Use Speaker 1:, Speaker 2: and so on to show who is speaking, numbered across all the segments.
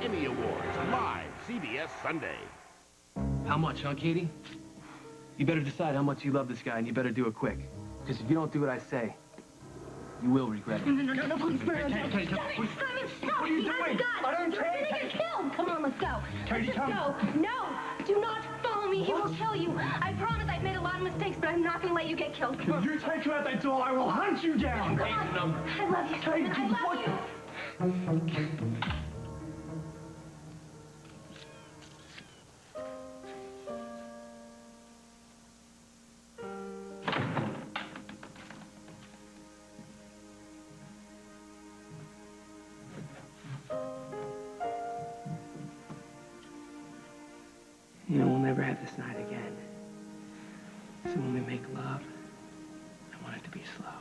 Speaker 1: Emmy Awards, live, CBS Sunday.
Speaker 2: How much, huh, Katie? You better decide how much you love this guy, and you better do it quick. Because if you don't do what I say, you will regret it.
Speaker 3: No, please, Simon,
Speaker 1: stop!
Speaker 3: What
Speaker 1: are you doing?
Speaker 3: I don't care. You're gonna get killed. Come on, let's go.
Speaker 1: Katie, come.
Speaker 3: Let's go. No, do not follow me. He will kill you. I promise I've made a lot of mistakes, but I'm not gonna let you get killed. Come on.
Speaker 1: If you take her out that door, I will hunt you down.
Speaker 3: Come on. I love you, Simon. I love you.
Speaker 2: You know, we'll never have this night again. So when we make love, I want it to be slow.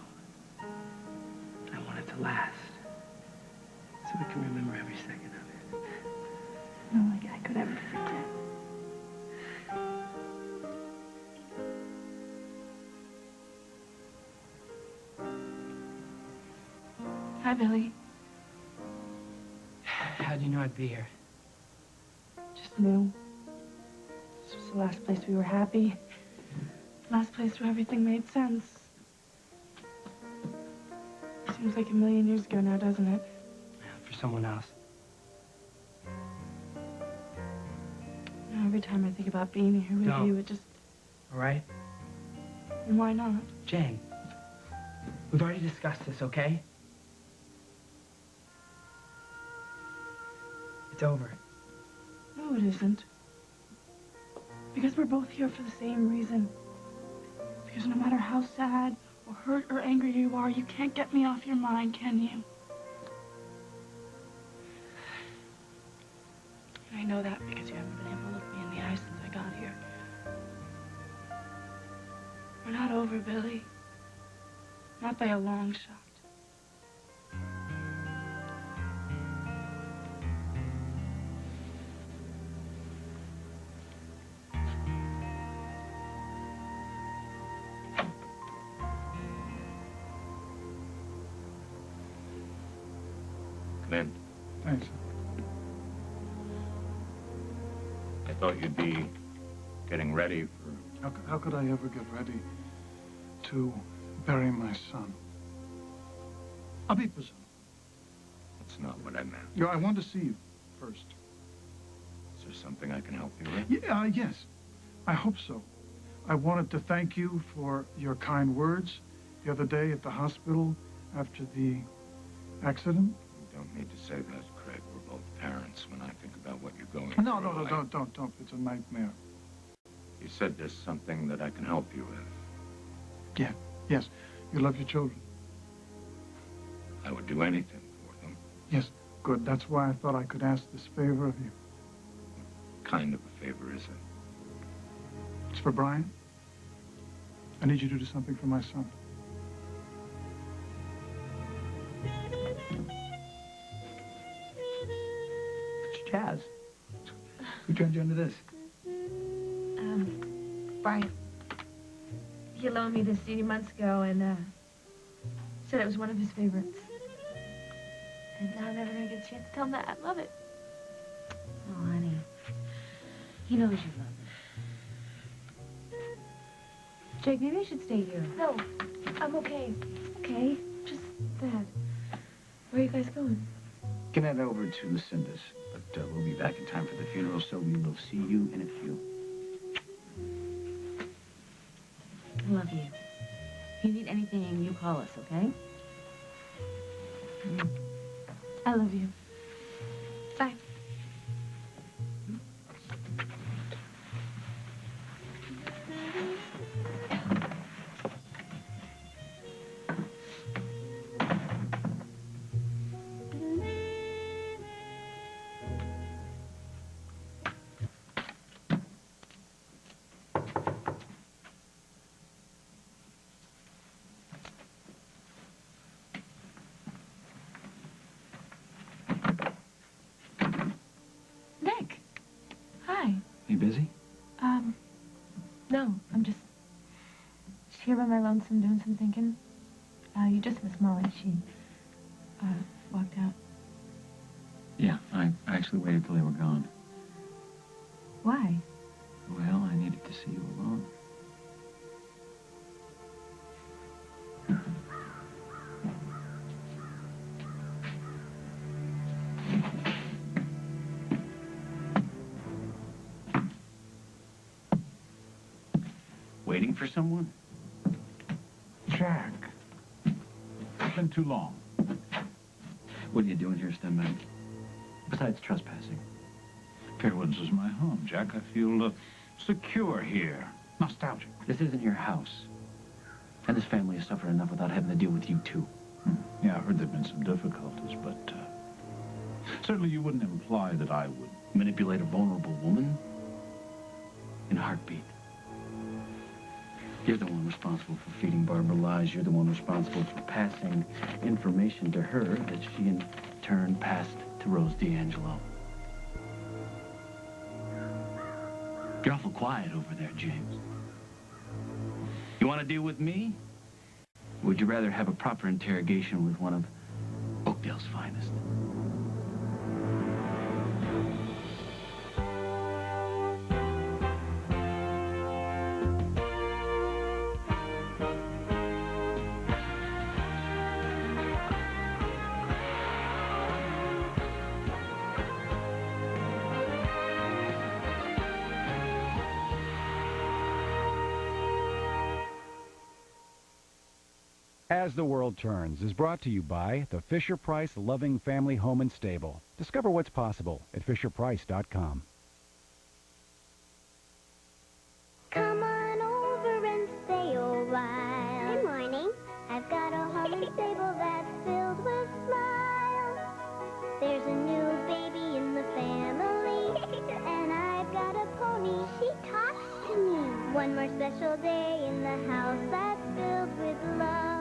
Speaker 2: I want it to last. So we can remember every second of it.
Speaker 3: No, like I could ever forget. Hi, Billy.
Speaker 2: How'd you know I'd be here?
Speaker 3: Just knew. This was the last place we were happy. Last place where everything made sense. Seems like a million years ago now, doesn't it?
Speaker 2: Yeah, for someone else.
Speaker 3: You know, every time I think about being here with you, it just...
Speaker 2: All right?
Speaker 3: And why not?
Speaker 2: Jane, we've already discussed this, okay? It's over.
Speaker 3: No, it isn't. Because we're both here for the same reason. Because no matter how sad or hurt or angry you are, you can't get me off your mind, can you? And I know that because you haven't been able to look me in the eye since I got here. We're not over, Billy. Not by a long shot.
Speaker 4: Come in.
Speaker 5: Thanks.
Speaker 4: I thought you'd be getting ready for...
Speaker 5: How could I ever get ready to bury my son? I'll be present.
Speaker 4: That's not what I meant.
Speaker 5: You know, I want to see you first.
Speaker 4: Is there something I can help you with?
Speaker 5: Yeah, yes. I hope so. I wanted to thank you for your kind words the other day at the hospital after the accident.
Speaker 4: You don't need to say that, Craig. We're both parents. When I think about what you're going through...
Speaker 5: No, don't. It's a nightmare.
Speaker 4: You said there's something that I can help you with.
Speaker 5: Yeah, yes. You love your children.
Speaker 4: I would do anything for them.
Speaker 5: Yes, good. That's why I thought I could ask this favor of you.
Speaker 4: What kind of a favor is it?
Speaker 5: It's for Brian. I need you to do something for my son.
Speaker 2: It's Chaz. Who turned you into this?
Speaker 6: Brian. He loaned me this CD months ago and said it was one of his favorites. And now I'm never gonna get a chance to tell him that I love it.
Speaker 7: Oh, honey. He knows you love him. Jake, maybe I should stay here.
Speaker 6: No, I'm okay.
Speaker 7: Okay.
Speaker 6: Just that. Where are you guys going?
Speaker 8: Can head over to Lucinda's, but we'll be back in time for the funeral, so we will see you in a few.
Speaker 7: I love you. If you need anything, you call us, okay?
Speaker 6: I love you. Bye.
Speaker 2: You busy?
Speaker 6: No, I'm just here by my lonesome doing some thinking. You just missed Molly. She, walked out.
Speaker 2: Yeah.
Speaker 8: Yeah, I actually waited till they were gone.
Speaker 7: Why?
Speaker 8: Well, I needed to see you alone. Waiting for someone?
Speaker 4: Jack. It's been too long.
Speaker 8: What are you doing here, Steinbeck? Besides trespassing.
Speaker 4: Fairwoods is my home, Jack. I feel secure here. Nostalgic.
Speaker 8: This isn't your house. And this family has suffered enough without having to deal with you, too.
Speaker 4: Yeah, I heard there've been some difficulties, but certainly you wouldn't imply that I would.
Speaker 8: Manipulate a vulnerable woman? In a heartbeat. You're the one responsible for feeding Barbara lies. You're the one responsible for passing information to her that she in turn passed to Rose D'Angelo. You're awful quiet over there, James. You want to deal with me? Or would you rather have a proper interrogation with one of Oakdale's finest?
Speaker 9: As the World Turns is brought to you by the Fisher-Price Loving Family Home and Stable. Discover what's possible at FisherPrice.com.
Speaker 10: Come on over and stay a while. Good morning. I've got a home and stable that's filled with smiles. There's a new baby in the family, and I've got a pony. She talks to me. One more special day in the house that's filled with love.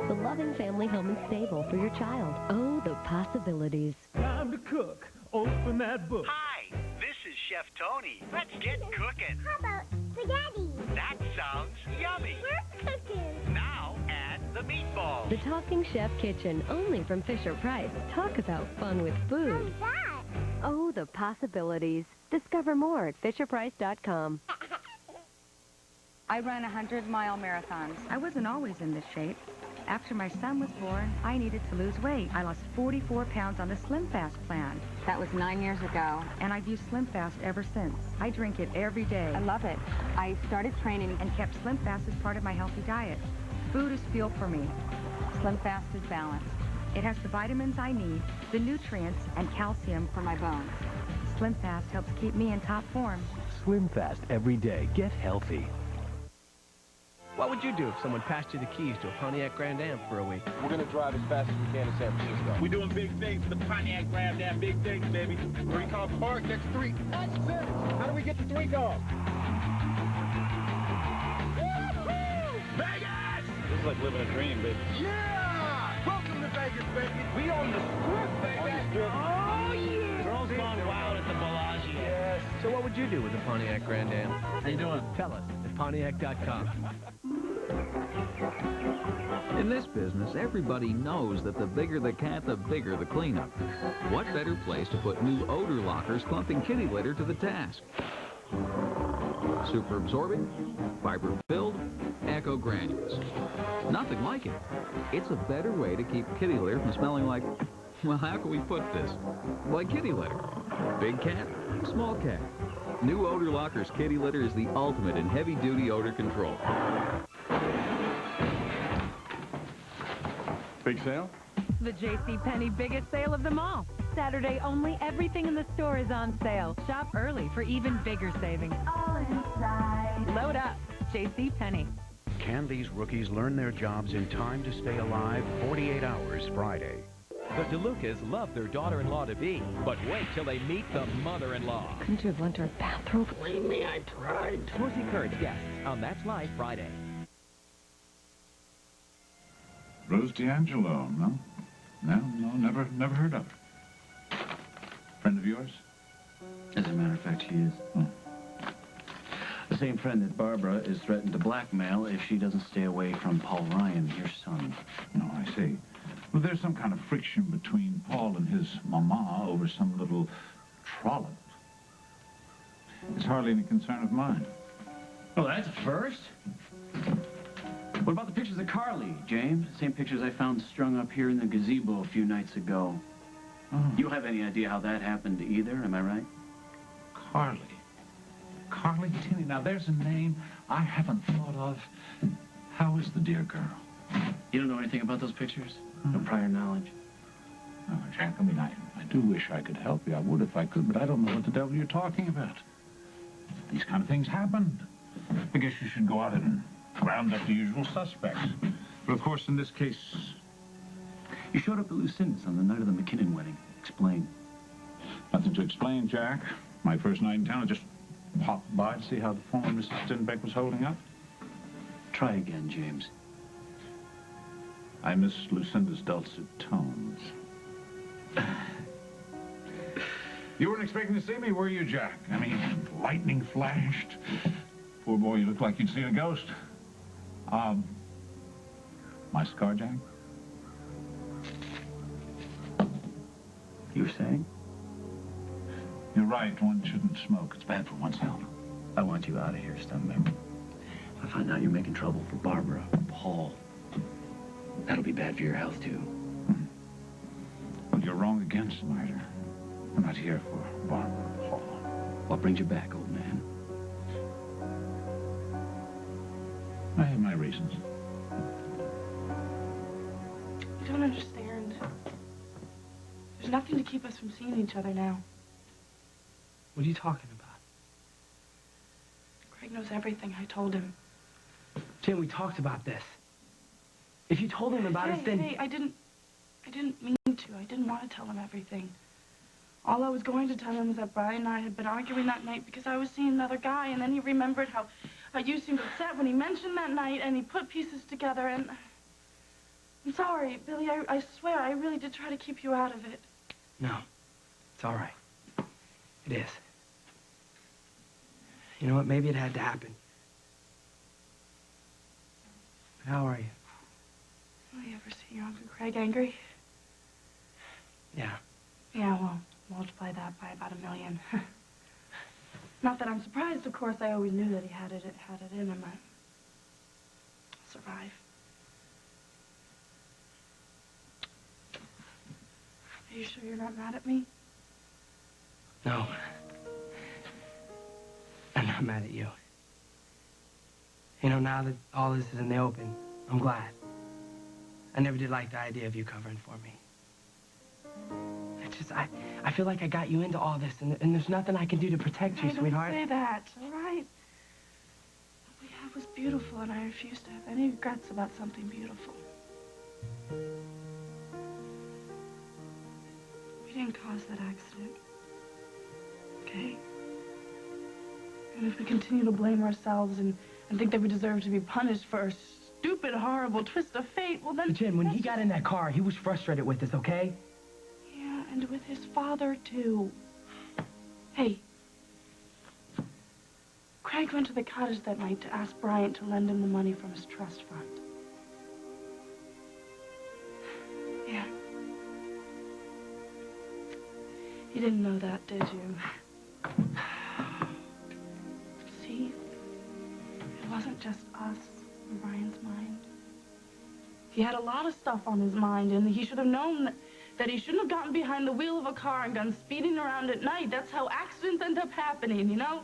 Speaker 11: The Loving Family Home and Stable for your child. Oh, the possibilities.
Speaker 1: Time to cook. Open that book.
Speaker 12: Hi, this is Chef Tony. Let's get cooking.
Speaker 10: How about spaghetti?
Speaker 12: That sounds yummy.
Speaker 10: We're cooking.
Speaker 12: Now add the meatballs.
Speaker 11: The Talking Chef Kitchen, only from Fisher-Price. Talk about fun with food.
Speaker 10: How's that?
Speaker 11: Oh, the possibilities. Discover more at FisherPrice.com.
Speaker 13: I run 100-mile marathons. I wasn't always in this shape. After my son was born, I needed to lose weight. I lost 44 pounds on the Slim Fast plan. That was 9 years ago. And I've used Slim Fast ever since. I drink it every day. I love it. I started training and kept Slim Fast as part of my healthy diet. Food is fuel for me. Slim Fast is balanced. It has the vitamins I need, the nutrients, and calcium for my bones. Slim Fast helps keep me in top form.
Speaker 14: Slim Fast every day. Get healthy.
Speaker 15: What would you do if someone passed you the keys to a Pontiac Grand Am for a week?
Speaker 16: We're going to drive as fast as we can to San Francisco.
Speaker 1: We're doing big things for the Pontiac Grand Am, big things, baby. 3-car park, next 3.
Speaker 16: That's it. How do we get to 3 cars?
Speaker 1: Vegas!
Speaker 16: This is like living a dream, baby.
Speaker 1: Yeah! Welcome to Vegas, baby. We on the strip, baby. Oh, yeah!
Speaker 15: Girls gone wild at the Bellagio.
Speaker 1: Yes.
Speaker 15: So what would you do with the Pontiac Grand Am?
Speaker 1: How you doing?
Speaker 15: Tell us at Pontiac.com.
Speaker 17: In this business, everybody knows that the bigger the cat, the bigger the cleanup. What better place to put new odor lockers clumping kitty litter to the task? Super absorbing, fiber filled, eco granules. Nothing like it. It's a better way to keep kitty litter from smelling like, well, how can we put this? Like kitty litter. Big cat, small cat. New Odor Lockers kitty litter is the ultimate in heavy-duty odor control.
Speaker 4: Big sale?
Speaker 18: The JCPenney biggest sale of them all. Saturday only, everything in the store is on sale. Shop early for even bigger savings.
Speaker 10: All inside.
Speaker 18: Load up. JCPenney.
Speaker 14: Can these rookies learn their jobs in time to stay alive? 48 Hours Friday.
Speaker 19: The DeLucas love their daughter-in-law-to-be, but wait till they meet the mother-in-law.
Speaker 11: Couldn't you have lent her a bathrobe?
Speaker 15: Believe me, I tried.
Speaker 19: Lucy Kurtz guests on That's Life Friday.
Speaker 4: Rose D'Angelo, no? No, never heard of her. Friend of yours?
Speaker 8: As a matter of fact, she is. The same friend that Barbara is threatened to blackmail if she doesn't stay away from Paul Ryan, your son.
Speaker 4: No, I see. Well, there's some kind of friction between Paul and his mama over some little trollop. It's hardly any concern of mine.
Speaker 8: Well, that's a first. What about the pictures of Carly, James? Same pictures I found strung up here in the gazebo a few nights ago.
Speaker 4: Oh.
Speaker 8: You don't have any idea how that happened either, am I right?
Speaker 4: Carly. Carly Tinney. Now, there's a name I haven't thought of. How is the dear girl?
Speaker 8: You don't know anything about those pictures? No prior knowledge?
Speaker 4: Oh, Jack, I mean, I do wish I could help you. I would if I could, but I don't know what the devil you're talking about. These kind of things happened. I guess you should go out and round up the usual suspects. But, of course, in this case...
Speaker 8: You showed up at Lucinda's on the night of the McKinnon wedding. Explain.
Speaker 4: Nothing to explain, Jack. My first night in town, I just popped by to see how the former Mrs. Stenbeck was holding up.
Speaker 8: Try again, James.
Speaker 4: I miss Lucinda's dulcet tones. You weren't expecting to see me, were you, Jack? I mean, lightning flashed. Poor boy, you looked like you'd seen a ghost. My scar, Jack?
Speaker 8: You were saying?
Speaker 4: You're right, one shouldn't smoke. It's bad for one's health.
Speaker 8: I want you out of here, Stenbeck. If I find out you're making trouble for Barbara or Paul, that'll be bad for your health, too.
Speaker 4: Well, you're wrong again, Snyder. I'm not here for Barbara or Paul.
Speaker 8: What brings you back, old man?
Speaker 4: I have my reasons.
Speaker 3: You don't understand. There's nothing to keep us from seeing each other now.
Speaker 2: What are you talking about?
Speaker 3: Craig knows everything. I told him.
Speaker 2: Jim, we talked about this. If you told him about it, then...
Speaker 3: Hey, I didn't mean to. I didn't want to tell him everything. All I was going to tell him was that Brian and I had been arguing that night because I was seeing another guy, and then he remembered how you seemed upset when he mentioned that night, and he put pieces together, and... I'm sorry, Billy. I swear, I really did try to keep you out of it.
Speaker 2: No. It's all right. It is. You know what? Maybe it had to happen. But how are you?
Speaker 3: Will you ever see your Uncle Craig angry?
Speaker 2: Yeah.
Speaker 3: Yeah, well, multiply that by about 1 million. Not that I'm surprised, of course. I always knew that he had it in him. I'll survive. Are you sure you're not mad at me?
Speaker 2: No. I'm not mad at you. You know, now that all this is in the open, I'm glad. I never did like the idea of you covering for me. It's just, I feel like I got you into all this, and there's nothing I can do to protect you, sweetheart.
Speaker 3: Don't say that, all right? What we had was beautiful, and I refuse to have any regrets about something beautiful. We didn't cause that accident. Okay? And if we continue to blame ourselves and think that we deserve to be punished for a stupid, horrible twist of fate, well then...
Speaker 2: But Jen, when he got in that car, he was frustrated with us, okay?
Speaker 3: Yeah, and with his father, too. Hey. Craig went to the cottage that night to ask Bryant to lend him the money from his trust fund. Yeah. You didn't know that, did you? See? It wasn't just us in Brian's mind. He had a lot of stuff on his mind, and he should have known that he shouldn't have gotten behind the wheel of a car and gone speeding around at night. That's how accidents end up happening, you know?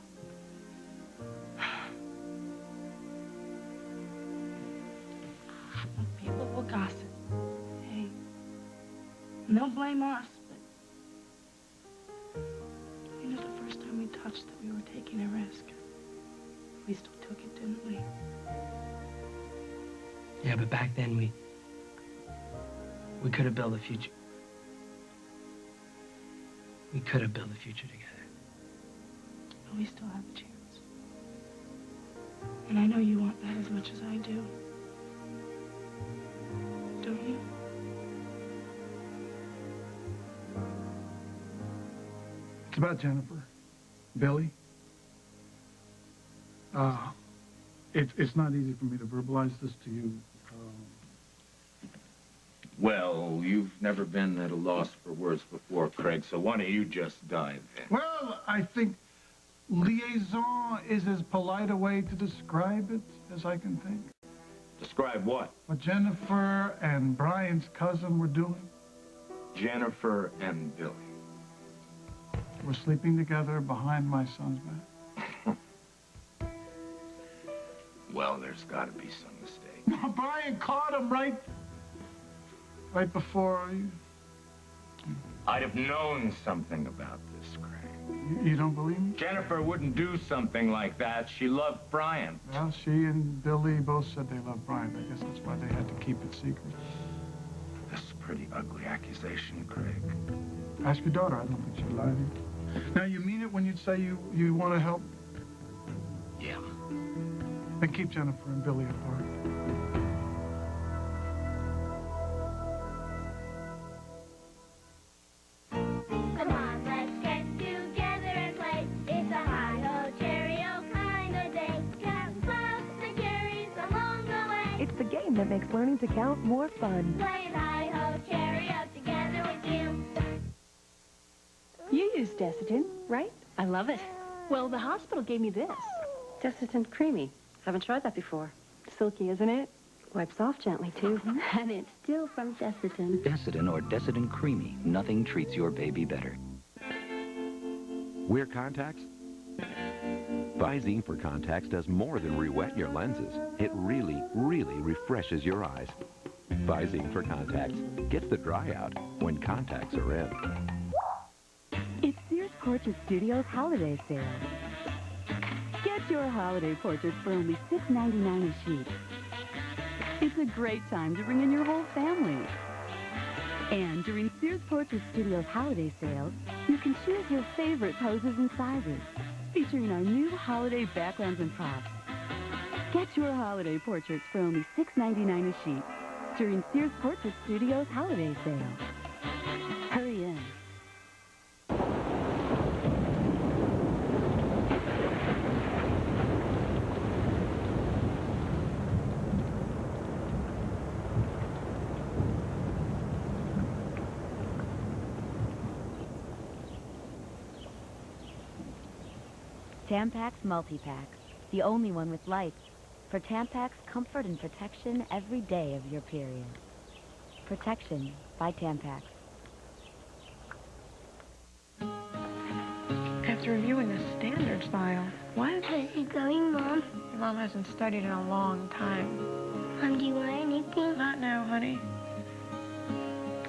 Speaker 3: People will gossip. Hey. And they'll blame us, but... You know, the first time we touched that we were taking a risk. We still took it, didn't we?
Speaker 2: Yeah, but back then we could have built a future. We could have built a future together.
Speaker 3: But we still have a chance. And I know you want that as much as I do. Don't you?
Speaker 5: It's about Jennifer. Billy. It's not easy for me to verbalize this to you.
Speaker 4: Well, you've never been at a loss for words before, Craig, so why don't you just dive in?
Speaker 5: Well, I think liaison is as polite a way to describe it as I can think.
Speaker 4: Describe what?
Speaker 5: What Jennifer and Brian's cousin were doing.
Speaker 4: Jennifer and Billy.
Speaker 5: We're sleeping together behind my son's back.
Speaker 4: Well, there's got to be some mistake.
Speaker 5: No, Brian caught him right before you...
Speaker 4: I'd have known something about this, Craig.
Speaker 5: You don't believe me?
Speaker 4: Jennifer wouldn't do something like that. She loved Brian.
Speaker 5: Well, she and Billy both said they loved Brian. I guess that's why they had to keep it secret.
Speaker 4: This is a pretty ugly accusation, Craig.
Speaker 5: Ask your daughter. I don't think she'd lie to you. Now, you mean it when you say you want to help?
Speaker 4: Yeah.
Speaker 5: Then keep Jennifer and Billy apart.
Speaker 10: Come on, let's get together and play. It's a hi-ho, cherry-o kind of day. Cat laughs and carries along the way.
Speaker 18: It's the game that makes learning to count more fun.
Speaker 10: Playing hi-ho, cherry-o together with you.
Speaker 18: You use Desitin, right?
Speaker 11: I love it.
Speaker 18: Well, the hospital gave me this.
Speaker 11: Desitin Creamy. Haven't tried that before.
Speaker 18: Silky, isn't it?
Speaker 11: Wipes off gently, too. And it's still from Desitin.
Speaker 20: Desitin or Desitin Creamy. Nothing treats your baby better.
Speaker 14: Wear contacts? Visine for contacts does more than re-wet your lenses. It really, really refreshes your eyes. Visine for contacts gets the dry out when contacts are in.
Speaker 18: It's Sears Portrait Studios holiday sale. Get your holiday portraits for only $6.99 a sheet. It's a great time to bring in your whole family. And during Sears Portrait Studios holiday sales, you can choose your favorite poses and sizes, featuring our new holiday backgrounds and props. Get your holiday portraits for only $6.99 a sheet during Sears Portrait Studios holiday sale. Hurry in.
Speaker 7: Tampax Multipack, the only one with lights. For Tampax comfort and protection every day of your period. Protection by Tampax.
Speaker 3: After reviewing the standards file, what?
Speaker 10: How's it going, Mom?
Speaker 3: Your mom hasn't studied in a long time.
Speaker 10: Mom, do you want anything?
Speaker 3: Not now, honey.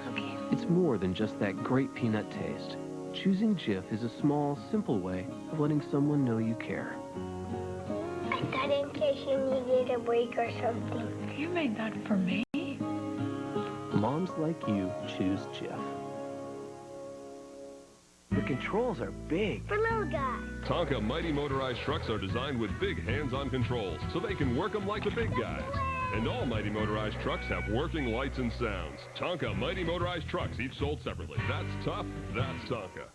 Speaker 10: Okay.
Speaker 15: It's more than just that great peanut taste. Choosing Jif is a small, simple way of letting someone know you care.
Speaker 10: I thought in case you needed a break or something.
Speaker 3: You made that for me?
Speaker 15: Moms like you choose Jif. The controls are big.
Speaker 10: For little guys.
Speaker 21: Tonka Mighty Motorized trucks are designed with big hands-on controls, so they can work them like the big guys. And all Mighty Motorized trucks have working lights and sounds. Tonka Mighty Motorized trucks, each sold separately. That's tough, that's Tonka.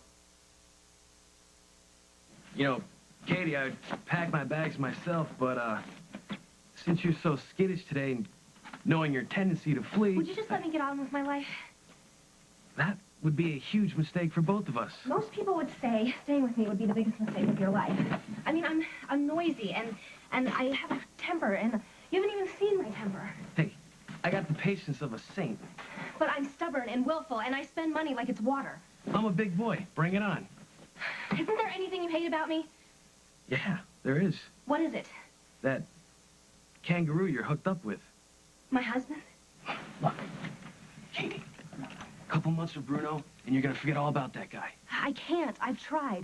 Speaker 2: You know, Katie, I would pack my bags myself, but, since you're so skittish today and knowing your tendency to flee...
Speaker 6: Would you just let me get on with my life?
Speaker 2: That would be a huge mistake for both of us.
Speaker 6: Most people would say staying with me would be the biggest mistake of your life. I mean, I'm noisy, and I have a temper, and you haven't even seen my temper.
Speaker 2: Hey, I got the patience of a saint.
Speaker 6: But I'm stubborn and willful, and I spend money like it's water.
Speaker 2: I'm a big boy. Bring it on.
Speaker 6: Isn't there anything you hate about me?
Speaker 2: Yeah, there is.
Speaker 6: What is it?
Speaker 2: That kangaroo you're hooked up with.
Speaker 6: My husband?
Speaker 2: Look, Katie, a couple months with Bruno, and you're gonna forget all about that guy.
Speaker 6: I can't. I've tried.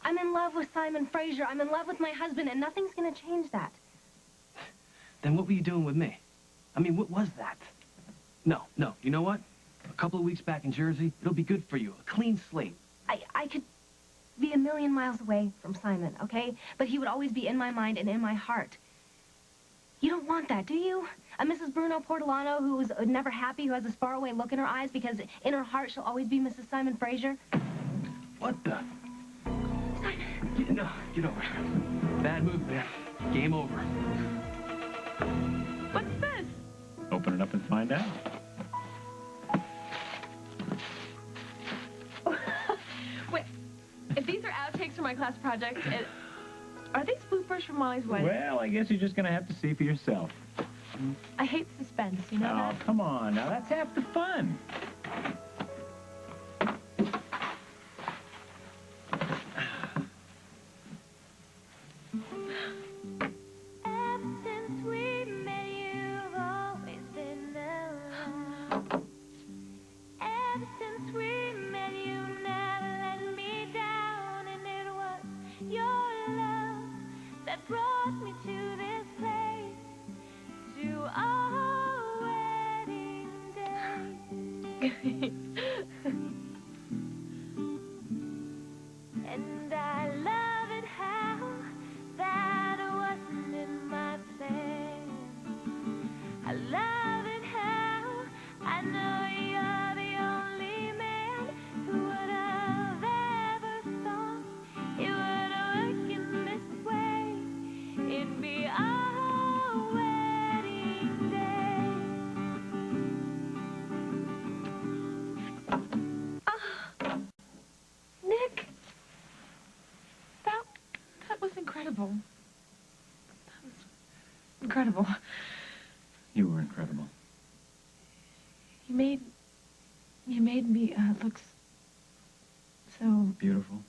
Speaker 6: I'm in love with Simon Fraser. I'm in love with my husband, and nothing's gonna change that.
Speaker 2: Then what were you doing with me? I mean, what was that? No, you know what? A couple of weeks back in Jersey, it'll be good for you. A clean slate.
Speaker 6: I could be a million miles away from Simon, okay? But he would always be in my mind and in my heart. You don't want that, do you? A Mrs. Bruno Portolano who's never happy, who has this faraway look in her eyes because in her heart she'll always be Mrs. Simon Fraser?
Speaker 2: What the?
Speaker 6: Simon.
Speaker 2: Get over it. Bad move, man. Game over.
Speaker 3: What's this?
Speaker 4: Open it up and find out.
Speaker 3: If these are outtakes from my class project, are these bloopers from Molly's wedding?
Speaker 4: Well, I guess you're just going to have to see for yourself.
Speaker 3: I hate suspense, you know that?
Speaker 4: Oh, come on. Now, that's half the fun.
Speaker 10: Brought me to this place, to our wedding day. And I love it how that wasn't in my plan. I love it how I know you're the only man who would have ever thought it would work in this way. It'd be our wedding day. Oh,
Speaker 3: Nick! That was incredible. That was incredible.
Speaker 4: You were incredible.
Speaker 3: You made me look so
Speaker 8: Beautiful.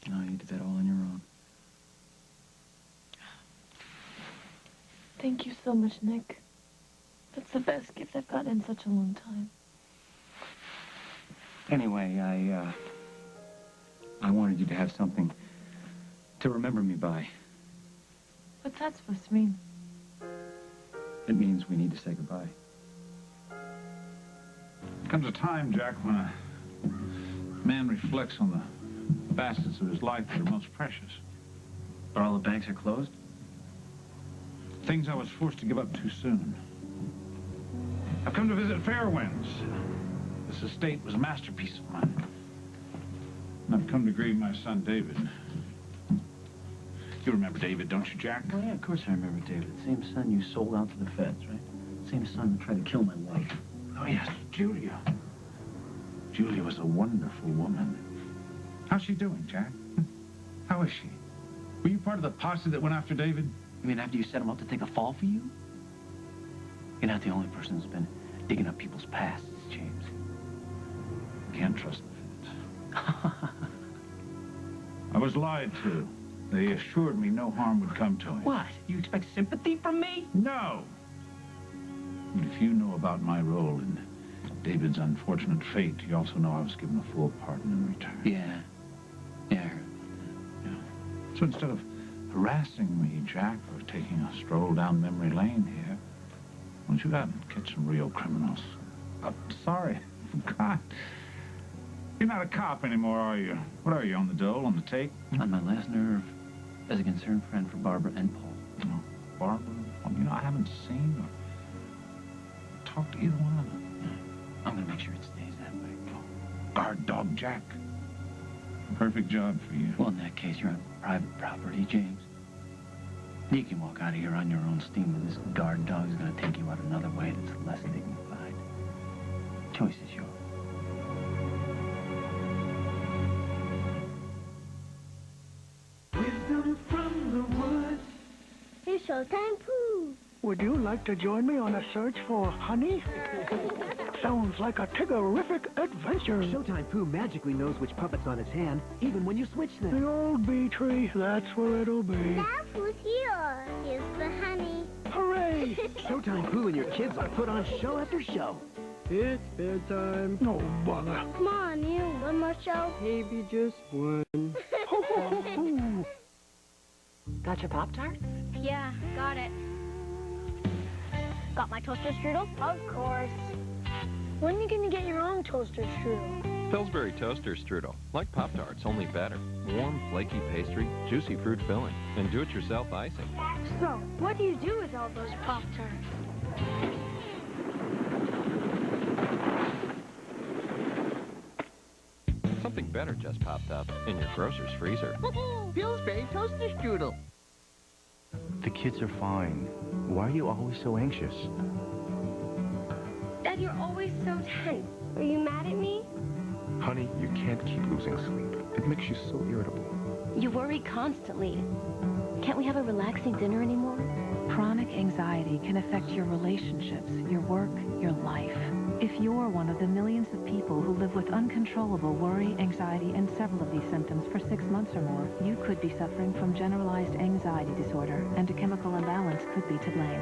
Speaker 8: No, you did that all on your own.
Speaker 3: Thank you so much, Nick. That's the best gift I've gotten in such a long time.
Speaker 8: Anyway, I wanted you to have something to remember me by.
Speaker 3: What's that supposed to mean?
Speaker 8: It means we need to say goodbye.
Speaker 4: There comes a time, Jack, when a man reflects on the facets of his life that are most precious.
Speaker 8: But all the banks are closed?
Speaker 4: Things I was forced to give up too soon. I've come to visit Fairwinds. This estate was a masterpiece of mine. And I've come to grieve my son, David. You remember David, don't you, Jack?
Speaker 8: Oh, yeah, of course I remember David. Same son you sold out to the feds, right? Same son that tried to kill my wife.
Speaker 4: Oh, yes, Julia. Julia was a wonderful woman. How's she doing, Jack? How is she? Were you part of the posse that went after David?
Speaker 8: You mean after you set him up to take a fall for you? You're not the only person who's been digging up people's pasts, James.
Speaker 4: Can't trust the feds. I was lied to. They assured me no harm would come to him.
Speaker 8: What? You expect sympathy from me?
Speaker 4: No. But if you know about my role in David's unfortunate fate, you also know I was given a full pardon in return.
Speaker 8: Yeah. Yeah, I heard.
Speaker 4: Yeah. So instead of harassing me, Jack, for taking a stroll down memory lane here, why don't you go out and catch some real criminals? Oh, sorry. God. You're not a cop anymore, are you? What are you, on the dole, on the take?
Speaker 8: On my last nerve, as a concerned friend for Barbara and Paul.
Speaker 4: Oh, Barbara? Oh, you know, I haven't seen or talked to either one of them.
Speaker 8: Yeah. I'm gonna make sure it stays that way.
Speaker 4: Guard dog, Jack. Perfect job for you.
Speaker 8: Well, in that case, you're on private property, James. You can walk out of here on your own steam, but this guard dog is gonna take you out another way that's less dignified. Choice is yours.
Speaker 10: Wisdom from the woods. It's showtime, Pooh.
Speaker 9: Would you like to join me on a search for honey? Sounds like a tigerific adventure.
Speaker 22: Showtime Pooh magically knows which puppet's on his hand, even when you switch them.
Speaker 9: The old bee tree, that's where it'll be.
Speaker 10: Now Pooh's here. Here's the honey.
Speaker 9: Hooray!
Speaker 22: Showtime Pooh and your kids will put on show after show.
Speaker 9: It's bedtime. No bother.
Speaker 10: Come on, you. One more show?
Speaker 9: Maybe just one. Ho, ho, ho, ho.
Speaker 23: Got your Pop-Tart?
Speaker 10: Yeah, got it. Got my toaster strudel? Of course. When are you going to get your own toaster strudel?
Speaker 24: Pillsbury Toaster Strudel. Like Pop-Tarts, only better. Warm, flaky pastry, juicy fruit filling, and do-it-yourself icing.
Speaker 10: So, what do you do with all those Pop-Tarts?
Speaker 24: Something better just popped up in your grocer's freezer.
Speaker 22: Pillsbury Toaster Strudel.
Speaker 25: The kids are fine. Why are you always so anxious?
Speaker 10: Dad, you're always so tense. Are you mad at me?
Speaker 25: Honey, you can't keep losing sleep. It makes you so irritable.
Speaker 11: You worry constantly. Can't we have a relaxing dinner anymore?
Speaker 1: Chronic anxiety can affect your relationships, your work, your life. If you're one of the millions of people who live with uncontrollable worry, anxiety, and several of these symptoms for 6 months or more, you could be suffering from generalized anxiety disorder, and a chemical imbalance could be to blame.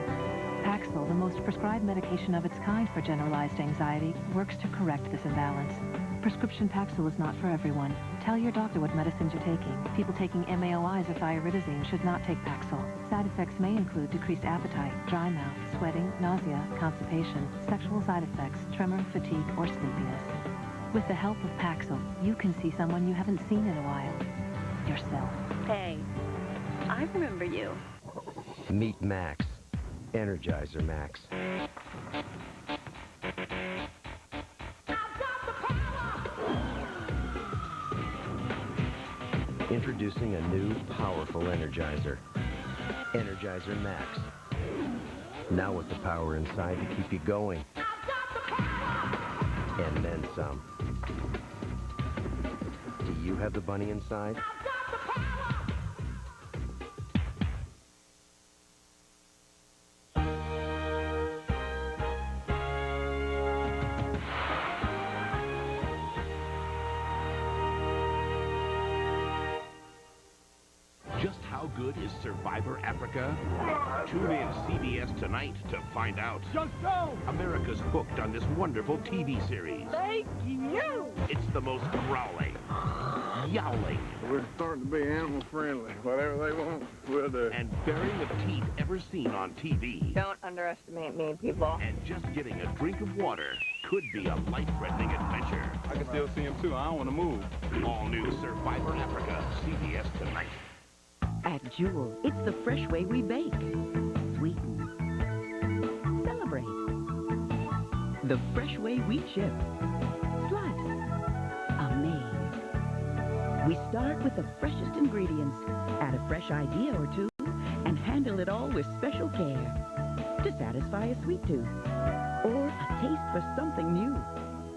Speaker 1: Paxil, the most prescribed medication of its kind for generalized anxiety, works to correct this imbalance. Prescription Paxil is not for everyone. Tell your doctor what medicines you're taking. People taking MAOIs or thyroidazine should not take Paxil. Side effects may include decreased appetite, dry mouth, sweating, nausea, constipation, sexual side effects, tremor, fatigue, or sleepiness. With the help of Paxil, you can see someone you haven't seen in a while. Yourself.
Speaker 18: Hey, I remember you.
Speaker 12: Meet Max. Energizer Max. Introducing a new, powerful Energizer. Energizer Max. Now with the power inside to keep you going. And then some. Do you have the bunny inside?
Speaker 13: Just how good is Survivor Africa? Tune in CBS tonight to find out.
Speaker 9: Just go!
Speaker 13: America's hooked on this wonderful TV series.
Speaker 9: Thank you!
Speaker 13: It's the most growling, yowling,
Speaker 16: We're starting to be animal friendly. Whatever they want, we'll do.
Speaker 13: and baring of teeth ever seen on TV.
Speaker 17: Don't underestimate me, people.
Speaker 13: And just getting a drink of water could be a life-threatening adventure.
Speaker 16: I can still see him too. I don't want to move.
Speaker 13: All new Survivor Africa, CBS tonight.
Speaker 26: At Jewel, it's the fresh way we bake. Sweeten. Celebrate. The fresh way we chip. Slice. Amaze. We start with the freshest ingredients, add a fresh idea or two, and handle it all with special care to satisfy a sweet tooth or a taste for something new.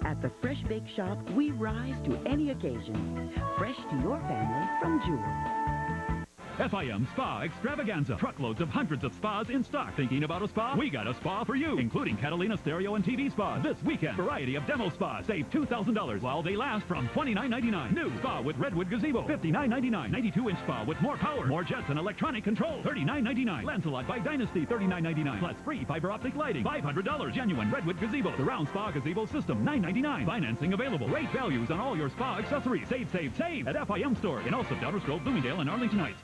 Speaker 26: At the Fresh Bake Shop, we rise to any occasion. Fresh to your family from Jewel.
Speaker 27: FIM Spa Extravaganza. Truckloads of hundreds of spas in stock. Thinking about a spa? We got a spa for you, including Catalina Stereo and TV spas. This weekend, variety of demo spas. Save $2,000 while they last from $29.99. New spa with Redwood Gazebo, $59.99. 92-inch spa with more power, more jets and electronic control, $39.99. Lancelot by Dynasty, $39.99. Plus free fiber optic lighting, $500. Genuine Redwood Gazebo. Surround spa gazebo system, $9.99. Financing available. Great values on all your spa accessories. Save, save, save at FIM Store in also Downers Grove, Bloomingdale, and Arlington Heights.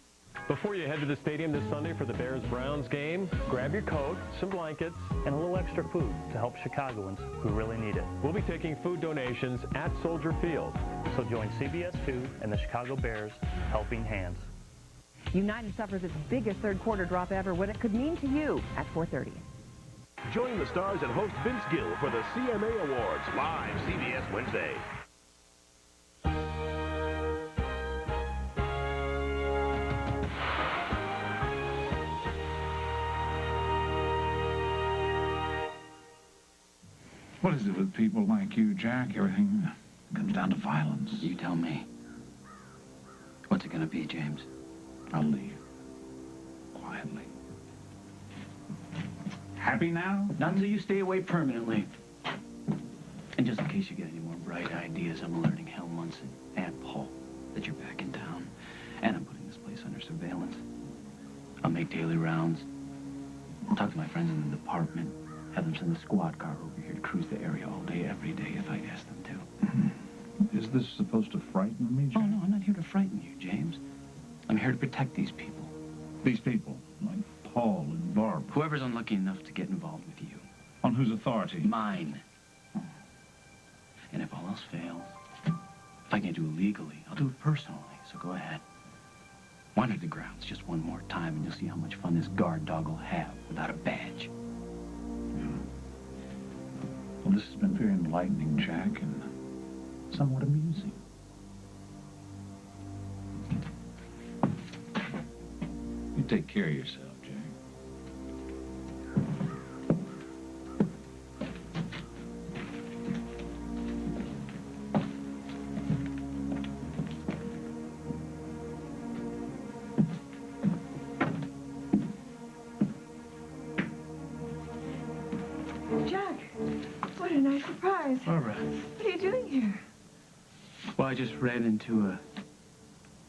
Speaker 28: Before you head to the stadium this Sunday for the Bears-Browns game, grab your coat, some blankets,
Speaker 29: and a little extra food to help Chicagoans who really need it.
Speaker 28: We'll be taking food donations at Soldier Field.
Speaker 29: So join CBS 2 and the Chicago Bears Helping Hands.
Speaker 30: United suffers its biggest third-quarter drop ever. What it could mean to you at 4:30.
Speaker 13: Join the stars and host Vince Gill for the CMA Awards, live CBS Wednesday.
Speaker 4: What is it with people like you, Jack? Everything comes down to violence.
Speaker 8: You tell me. What's it gonna be, James?
Speaker 4: I'll leave. Quietly. Happy now?
Speaker 8: Not until you stay away permanently. And just in case you get any more bright ideas, I'm alerting Hal Munson and Paul that you're back in town. And I'm putting this place under surveillance. I'll make daily rounds. Talk to my friends in the department. Have them send a squad car over here to cruise the area all day, every day, if I ask them to.
Speaker 4: Is this supposed to frighten me, Jack?
Speaker 8: Oh, no, I'm not here to frighten you, James. I'm here to protect these people.
Speaker 4: These people, like Paul and Barb.
Speaker 8: Whoever's unlucky enough to get involved with you.
Speaker 4: On whose authority?
Speaker 8: Mine. And if all else fails, if I can't do it legally, I'll do it personally, so go ahead. Wander the grounds just one more time, and you'll see how much fun this guard dog will have without a badge.
Speaker 4: Well, this has been very enlightening, Jack, and somewhat amusing. You take care of yourself, Jack.
Speaker 2: surprise.
Speaker 8: Barbara.
Speaker 2: What are you doing here?
Speaker 8: Well, I just ran into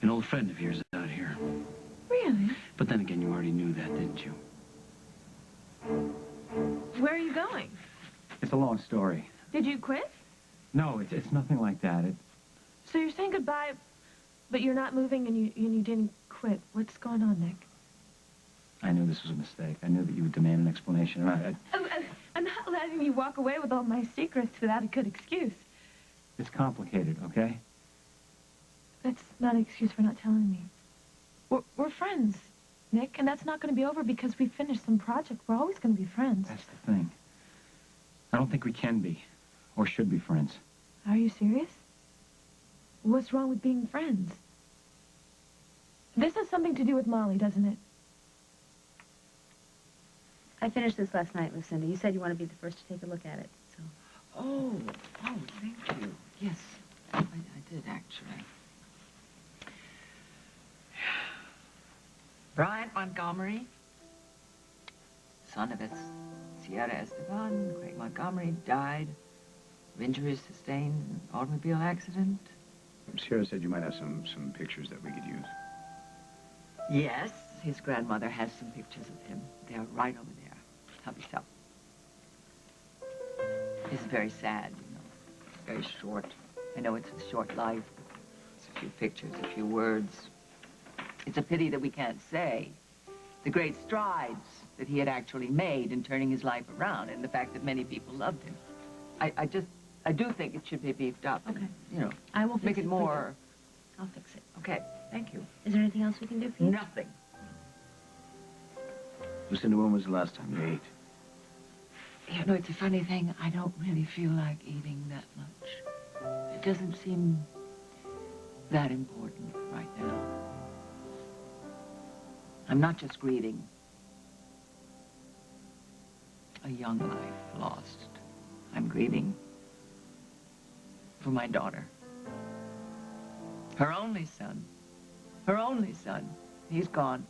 Speaker 8: an old friend of yours out here.
Speaker 2: Really?
Speaker 8: But then again, you already knew that, didn't you?
Speaker 2: Where are you going?
Speaker 8: It's a long story.
Speaker 2: Did you quit?
Speaker 8: No, it's nothing like that.
Speaker 2: So you're saying goodbye, but you're not moving and you didn't quit. What's going on, Nick?
Speaker 8: I knew this was a mistake. I knew that you would demand an explanation, and
Speaker 2: I'm not letting you walk away with all my secrets without a good excuse.
Speaker 8: it's complicated, okay?
Speaker 2: That's not an excuse for not telling me. We're friends, Nick, and that's not going to be over because we finished some project. We're always going to be friends.
Speaker 8: That's the thing. I don't think we can be, or should be friends.
Speaker 2: Are you serious? What's wrong with being friends? This has something to do with Molly, doesn't it?
Speaker 3: I finished this last night, Lucinda. You said you want to be the first to take a look at it, so...
Speaker 5: Oh, thank you. Yes, I did, actually. Bryant Montgomery, son of Sierra Esteban, Craig Montgomery, died of injuries sustained in an automobile accident.
Speaker 6: Sierra said you might have some pictures that we could use.
Speaker 5: Yes, his grandmother has some pictures of him. They're right over there. Help yourself. It's very sad, you know. It's very short. I know it's a short life. It's a few pictures, a few words. It's a pity that we can't say the great strides that he had actually made in turning his life around and the fact that many people loved him. I do think it should be beefed up.
Speaker 3: Okay.
Speaker 5: And, you know,
Speaker 3: I will fix
Speaker 5: make it more...
Speaker 3: I'll fix it.
Speaker 5: Okay, thank you.
Speaker 3: Is there anything else we can do for you?
Speaker 5: Nothing.
Speaker 6: Lucinda, when was the last time you ate?
Speaker 5: You know, it's a funny thing. I don't really feel like eating that much. It doesn't seem that important right now. I'm not just grieving a young life lost. I'm grieving for my daughter. Her only son. Her only son. He's gone.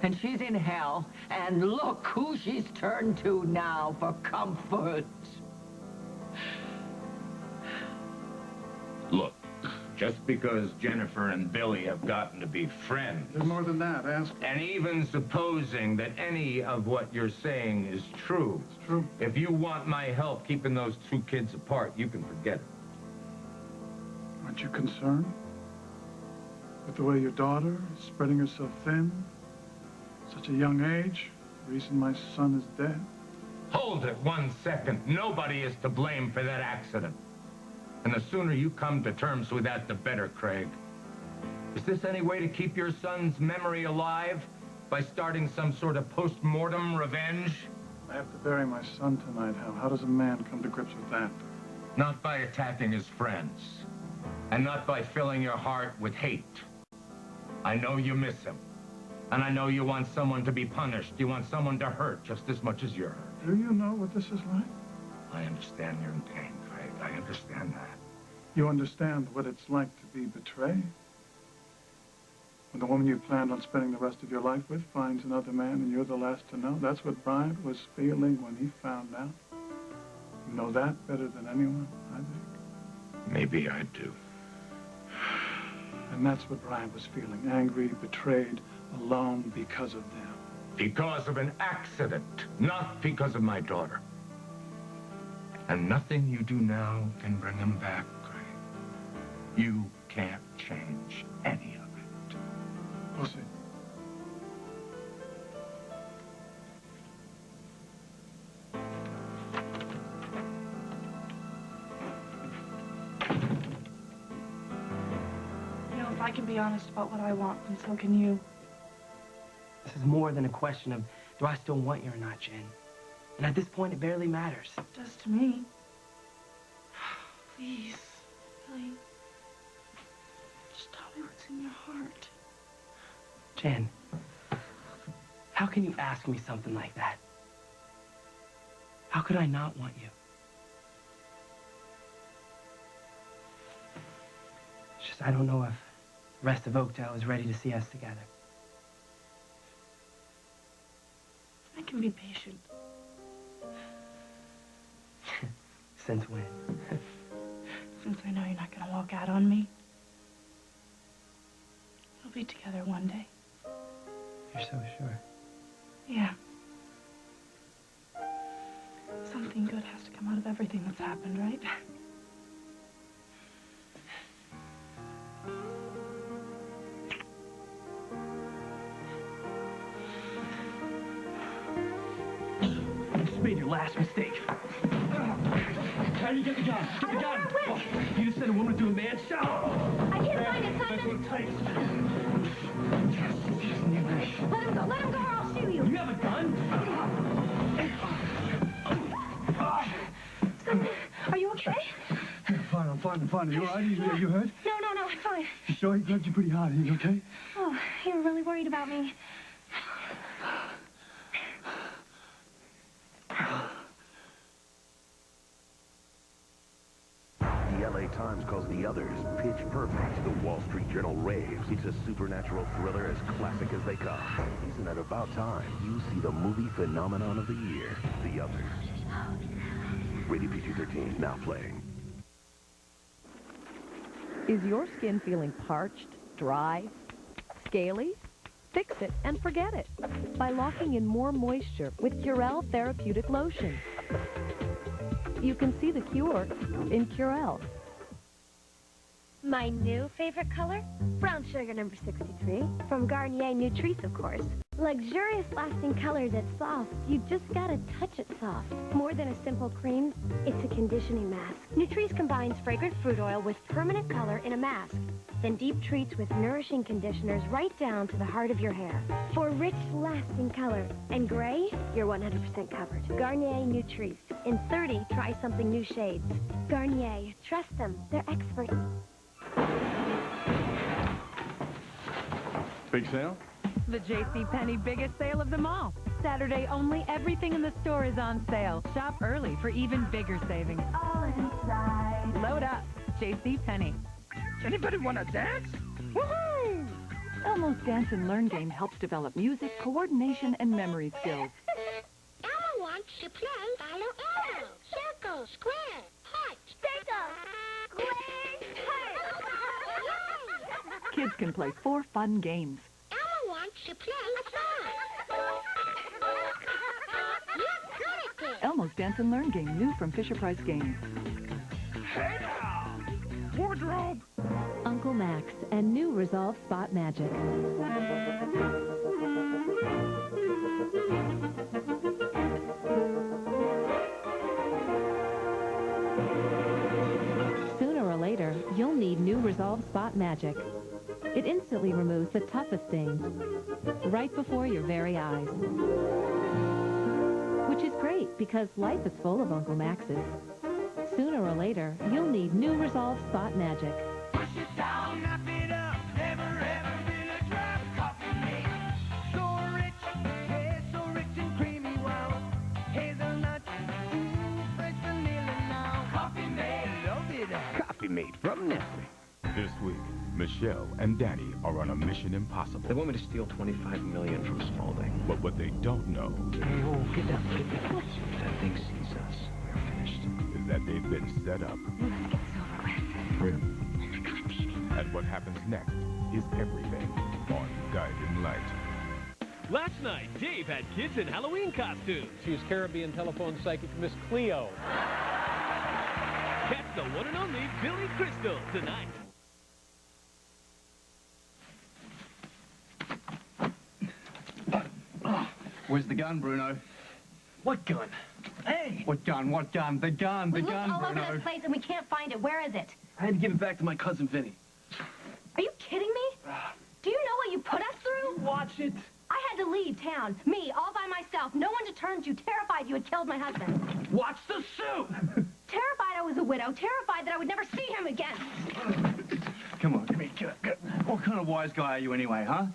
Speaker 5: And she's in hell. And look who she's turned to now for comfort.
Speaker 13: Look, just because Jennifer and Billy have gotten to be friends...
Speaker 7: There's more than that, ask.
Speaker 13: And even supposing that any of what you're saying is true... It's true. If you want my help keeping those two kids apart, you can forget it.
Speaker 7: Aren't you concerned with the way your daughter is spreading herself thin? Such a young age, the reason my son is dead.
Speaker 13: Hold it 1 second. Nobody is to blame for that accident. And the sooner you come to terms with that, the better, Craig. Is this any way to keep your son's memory alive? By starting some sort of post-mortem revenge?
Speaker 7: I have to bury my son tonight, Hal. How does a man come to grips with that?
Speaker 13: Not by attacking his friends. And not by filling your heart with hate. I know you miss him. And I know you want someone to be punished. You want someone to hurt just as much as you're hurt.
Speaker 7: Do you know what this is like?
Speaker 13: I understand you're in pain, Craig. I understand that.
Speaker 7: You understand what it's like to be betrayed? When the woman you planned on spending the rest of your life with finds another man and you're the last to know? That's what Bryant was feeling when he found out. You know that better than anyone, I think.
Speaker 13: Maybe I do.
Speaker 7: And that's what Bryant was feeling. Angry, betrayed, alone because of them.
Speaker 13: Because of an accident, not because of my daughter. And nothing you do now can bring him back, Craig. You can't change any of it.
Speaker 7: We'll see.
Speaker 2: You know, if I can be honest about what I want, then so can you.
Speaker 14: This is more than a question of, do I still want you or not, Jen? And at this point, it barely matters.
Speaker 2: It does to me. Please, Billy. Just tell me what's in your heart.
Speaker 14: Jen, how can you ask me something like that? How could I not want you? It's just I don't know if the rest of Oakdale is ready to see us together.
Speaker 2: I can be patient.
Speaker 14: Since when?
Speaker 2: Since I know you're not gonna walk out on me. We'll be together one day.
Speaker 14: You're so sure.
Speaker 2: Yeah. Something good has to come out of everything that's happened, right?
Speaker 14: You just made your last mistake. How do you get the gun? Get the gun! Oh, you just sent a woman to a man's shop.
Speaker 2: I can't find it, Simon!
Speaker 14: That's what it takes.
Speaker 2: Let him go, or I'll shoot you!
Speaker 14: You have a gun?
Speaker 2: Simon, are you okay?
Speaker 7: I'm fine. Are you all right? Are you hurt?
Speaker 2: No, I'm fine.
Speaker 7: You sure? He grabbed you pretty hard. Are you okay?
Speaker 2: Oh, you were really worried about me.
Speaker 10: The LA Times calls The Others pitch perfect. The Wall Street Journal raves. It's a supernatural thriller as classic as they come. Isn't it about time you see the movie phenomenon of the year, The Others? Rated PG-13, now playing.
Speaker 18: Is your skin feeling parched, dry, scaly? Fix it and forget it by locking in more moisture with Curel Therapeutic Lotion. You can see the cure in Curel.
Speaker 11: My new favorite color? Brown sugar number 63. From Garnier Nutrice, of course. Luxurious lasting color that's soft. You just gotta touch it soft. More than a simple cream, it's a conditioning mask. Nutrice combines fragrant fruit oil with permanent color in a mask. Then deep treats with nourishing conditioners right down to the heart of your hair. For rich, lasting color. And gray, you're 100% covered. Garnier Nutrice. In 30, try something new shades. Garnier, trust them. They're experts.
Speaker 16: Big sale?
Speaker 1: The JCPenney biggest sale of them all. Saturday only, everything in the store is on sale. Shop early for even bigger savings.
Speaker 2: All inside.
Speaker 1: Load up. JCPenney.
Speaker 9: Anybody want to dance? Woohoo!
Speaker 1: Elmo's Dance and Learn game helps develop music, coordination, and memory skills.
Speaker 11: Elmo wants to play follow Elmo. Circle, square, heart. Circle, square, heart.
Speaker 1: Kids can play 4 fun games.
Speaker 11: Elmo wants to play a song. You're good at this.
Speaker 1: Elmo's Dance and Learn game, new from Fisher-Price Games.
Speaker 9: Hey now! Wardrobe!
Speaker 1: Uncle Max and new Resolve Spot Magic. Sooner or later, you'll need new Resolve Spot Magic. It instantly removes the toughest stains right before your very eyes. Which is great because life is full of Uncle Maxes. Sooner or later, you'll need new Resolve Spot Magic.
Speaker 9: Push it down, nap it up. Never ever been a drop coffee mate. So rich, yeah, so rich and creamy. Wow, hazelnut, fresh vanilla now. Coffee mate, love it.
Speaker 10: Coffee Mate from Nestle.
Speaker 15: This week, Michelle and Danny are on a mission impossible.
Speaker 8: They want me to steal $25 million from Spaulding.
Speaker 15: But what they don't know
Speaker 14: Hey, oh, get down.
Speaker 8: If that thing sees us, we're finished.
Speaker 15: is that they've been set up.
Speaker 11: Let's get this over with.
Speaker 15: Really? And what happens next is everything on Guiding Light.
Speaker 19: Last night, Dave had kids in Halloween costumes.
Speaker 20: She's Caribbean telephone psychic Miss Cleo.
Speaker 19: Catch the one and only Billy Crystal tonight.
Speaker 8: Where's the gun, Bruno?
Speaker 14: What gun? Hey!
Speaker 8: What gun? What gun? The gun,
Speaker 11: We looked all over this place and we can't find it. Where is it?
Speaker 14: I had to give it back to my cousin Vinny.
Speaker 11: Are you kidding me? Do you know what you put us through?
Speaker 14: Watch it.
Speaker 11: I had to leave town. Me, all by myself. No one to turn to. Terrified you had killed my husband.
Speaker 14: Watch the soup!
Speaker 11: Terrified I was a widow. Terrified that I would never see him again.
Speaker 8: Come on, come here. What kind of wise guy are you anyway, huh?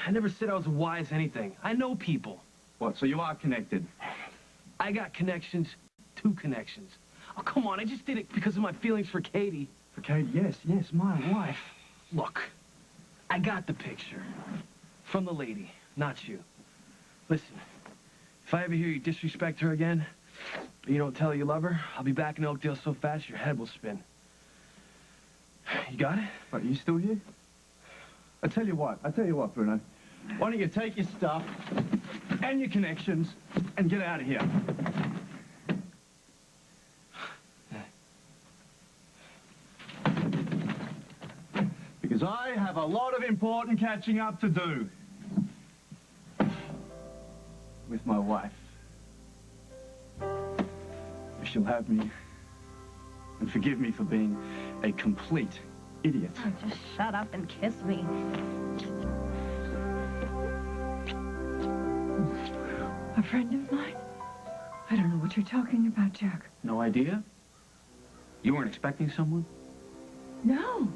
Speaker 14: I never said I was a wise anything. I know people.
Speaker 8: What, so you are connected?
Speaker 14: I got connections, 2 connections. Oh, come on, I just did it because of my feelings for Katie.
Speaker 8: For Kate, yes, my wife.
Speaker 14: Look, I got the picture. From the lady, not you. Listen, if I ever hear you disrespect her again, You don't tell your lover, I'll be back in Oakdale so fast your head will spin. You got it?
Speaker 12: What, you still here? I tell you what, Bruno. Why don't you take your stuff and your connections and get out of here? Because I have a lot of important catching up to do with my wife. If she'll have me and forgive me for being a complete idiot.
Speaker 11: Oh, just shut up and kiss me.
Speaker 2: A friend of mine? I don't know what you're talking about, Jack.
Speaker 8: No idea? You weren't expecting someone?
Speaker 2: No.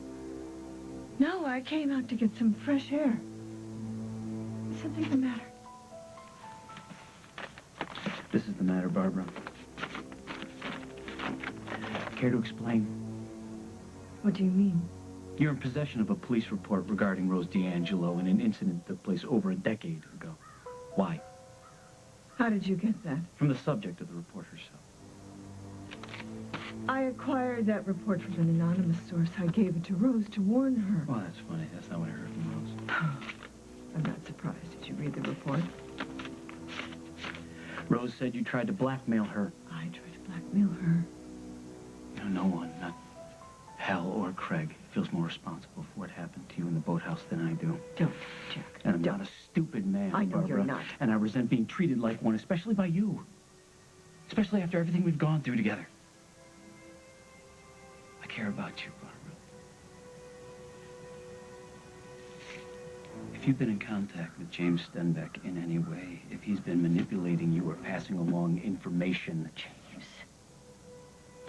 Speaker 2: No, I came out to get some fresh air. Is something the matter?
Speaker 8: This is the matter, Barbara. Care to explain?
Speaker 2: What do you mean?
Speaker 8: You're in possession of a police report regarding Rose D'Angelo in an incident that took place over a decade ago. Why?
Speaker 2: How did you get that?
Speaker 8: From the subject of the report herself.
Speaker 2: I acquired that report from an anonymous source. I gave it to Rose to warn her.
Speaker 8: Well, that's funny. That's not what I heard from Rose.
Speaker 2: I'm not surprised. Did you read the report?
Speaker 8: Rose said you tried to blackmail her.
Speaker 2: I tried to blackmail her.
Speaker 8: You know, no one, not Hal or Craig, feels more responsible for what happened to you in the boathouse than I do.
Speaker 2: Don't, Jack.
Speaker 8: And I'm not a stupid man,
Speaker 2: I know
Speaker 8: Barbara.
Speaker 2: you're not.
Speaker 8: And I resent being treated like one, especially by you. Especially after everything we've gone through together. I care about you, Barbara. If you've been in contact with James Stenbeck in any way, if he's been manipulating you or passing along information...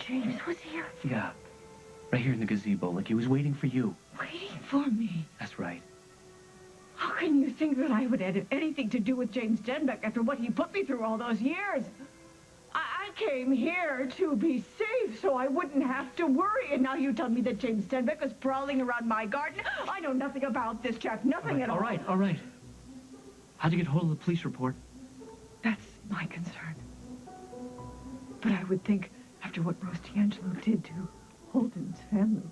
Speaker 2: James was here.
Speaker 8: Yeah. Right here in the gazebo, like he was waiting for you.
Speaker 2: Waiting for me.
Speaker 8: That's right.
Speaker 2: How can you think that I would have anything to do with James Stenbeck after what he put me through all those years? I came here to be safe so I wouldn't have to worry. And now you tell me that James Stenbeck is prowling around my garden? I know nothing about this, Jack. Nothing at all.
Speaker 8: All right. How'd you get hold of the police report?
Speaker 2: That's my concern. But I would think after what Rose D'Angelo did to Holden's family,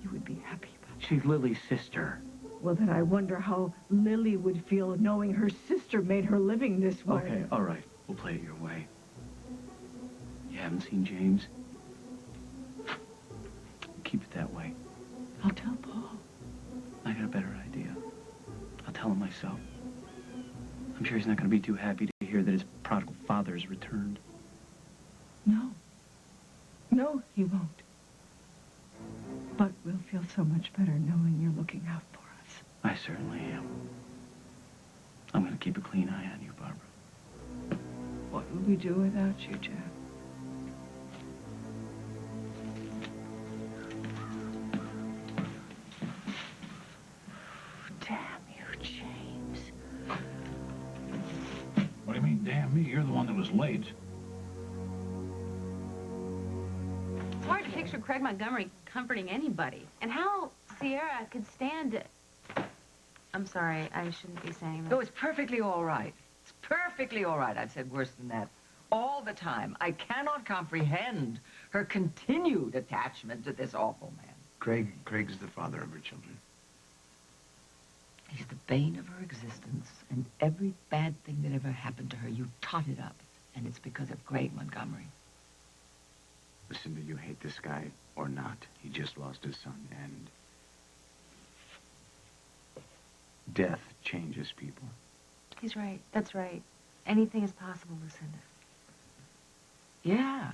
Speaker 2: you would be happy about
Speaker 8: She's Lily's sister.
Speaker 2: Well, then I wonder how Lily would feel knowing her sister made her living this way.
Speaker 8: Okay, all right. We'll play it your way. You haven't seen James? Keep it that way.
Speaker 2: I'll tell Paul.
Speaker 8: I got a better idea. I'll tell him myself. I'm sure he's not going to be too happy to hear that his prodigal father has returned.
Speaker 2: No. No, he won't. But we'll feel so much better knowing you're looking out for us.
Speaker 8: I certainly am. I'm going to keep a clean eye on you, Barbara.
Speaker 2: What would we do without you, Jack? Damn you, James.
Speaker 4: What do you mean, damn me? You're the one that was late.
Speaker 3: It's hard to picture Craig Montgomery comforting anybody. And how Sierra could stand it. I'm sorry, I shouldn't be saying that.
Speaker 5: No, it's perfectly all right. It's perfectly all right. I've said worse than that all the time. I cannot comprehend her continued attachment to this awful man.
Speaker 6: Craig's the father of her children.
Speaker 5: He's the bane of her existence, and every bad thing that ever happened to her, you totted up. And it's because of Craig Montgomery.
Speaker 6: Listen, do you hate this guy or not? He just lost his son, and death changes people.
Speaker 3: He's right. That's right. Anything is possible, Lucinda.
Speaker 5: Yeah.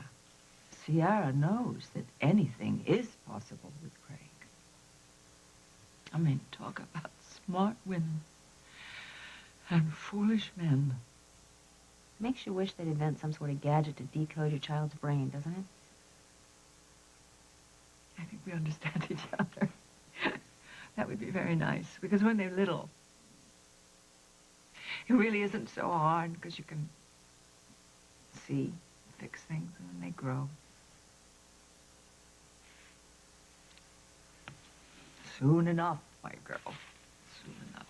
Speaker 5: Sierra knows that anything is possible with Craig. I mean, talk about smart women and foolish men.
Speaker 3: Makes you wish they'd invent some sort of gadget to decode your child's brain, doesn't it?
Speaker 5: I think we understand each other. That would be very nice, because when they're little, it really isn't so hard, because you can see, fix things, and then they grow. Soon enough, my girl. Soon enough.